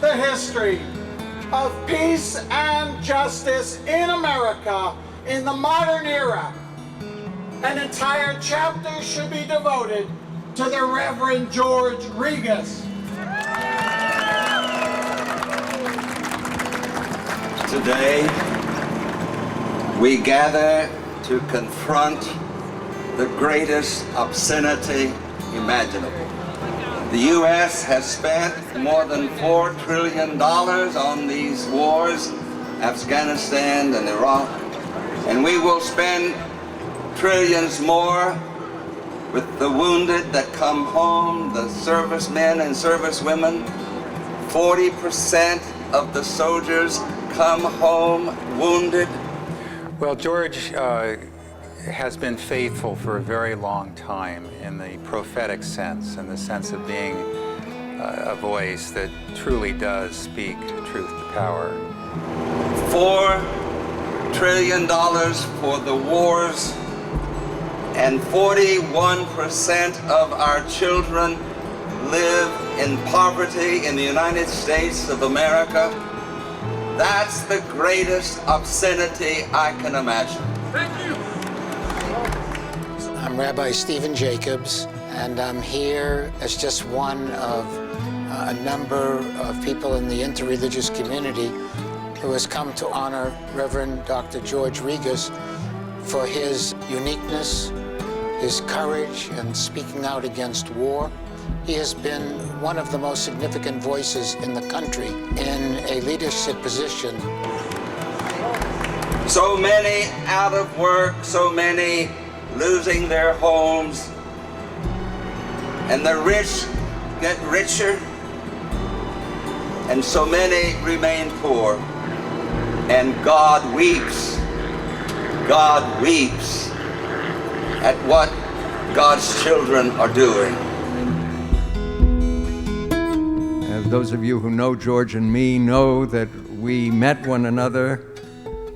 the history of peace and justice in America in the modern era. An entire chapter should be devoted to the Reverend George Regas. Today, we gather to confront the greatest obscenity imaginable. The U.S. has spent more than $4 trillion on these wars, Afghanistan and Iraq, and we will spend trillions more with the wounded that come home, the servicemen and servicewomen. 40% of the soldiers come home wounded. Well, George has been faithful for a very long time in the prophetic sense, in the sense of being a voice that truly does speak truth to power. $4 trillion for the wars, and 41% of our children live in poverty in the United States of America. That's the greatest obscenity I can imagine. Thank you. I'm Rabbi Stephen Jacobs, and I'm here as just one of a number of people in the interreligious community who has come to honor Reverend Dr. George Regas for his uniqueness, his courage in speaking out against war. He has been one of the most significant voices in the country in a leadership position. So many out of work, so many losing their homes, and the rich get richer, and so many remain poor. And God weeps at what God's children are doing. As those of you who know George and me know that we met one another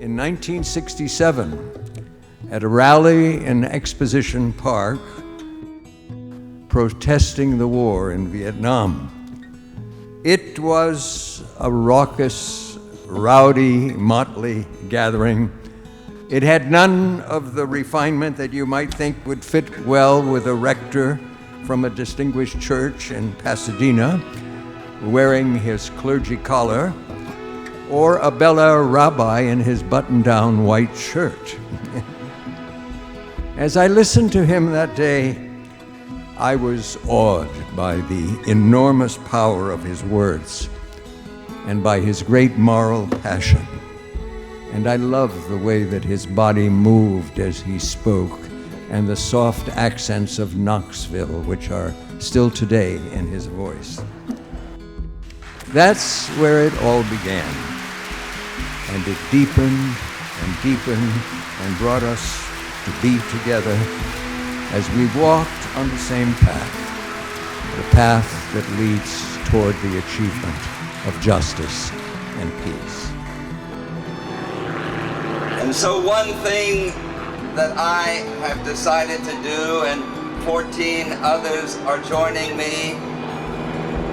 in 1967 at a rally in Exposition Park protesting the war in Vietnam. It was a raucous, rowdy, motley gathering. It had none of the refinement that you might think would fit well with a rector from a distinguished church in Pasadena wearing his clergy collar, or a Bel Air rabbi in his button-down white shirt. As I listened to him that day, I was awed by the enormous power of his words and by his great moral passion. And I loved the way that his body moved as he spoke, and the soft accents of Knoxville, which are still today in his voice. That's where it all began. And it deepened and deepened and brought us to be together as we walked on the same path, the path that leads toward the achievement of justice and peace. And so one thing that I have decided to do, and 14 others are joining me,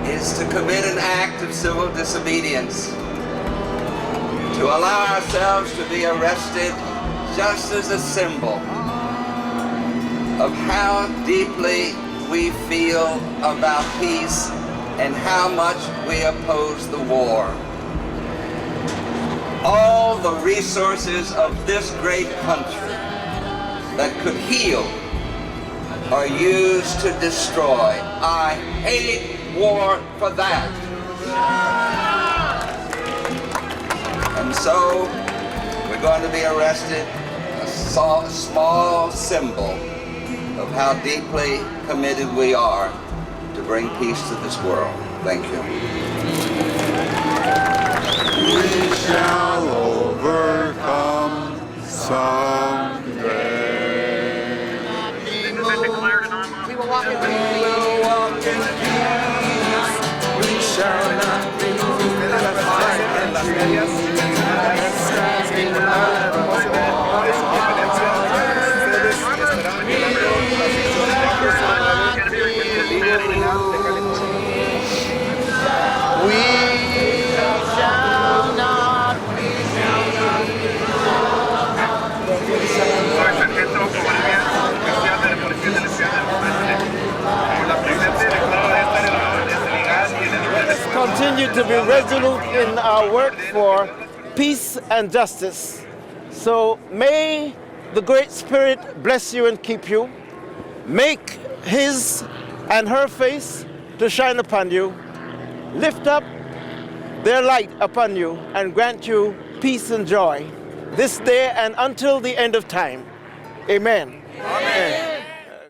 is to commit an act of civil disobedience, to allow ourselves to be arrested just as a symbol of how deeply we feel about peace and how much we oppose the war. All the resources of this great country that could heal are used to destroy. I hate war for that. And so we're going to be arrested, a small symbol of how deeply committed we are to bring peace to this world. Thank you. We shall overcome someday. We will walk in peace. We shall not be moved in the fight and we continue to be resolute in our work for peace and justice. So may the Great Spirit bless you and keep you. Make his and her face to shine upon you. Lift up their light upon you and grant you peace and joy this day and until the end of time. Amen. Amen.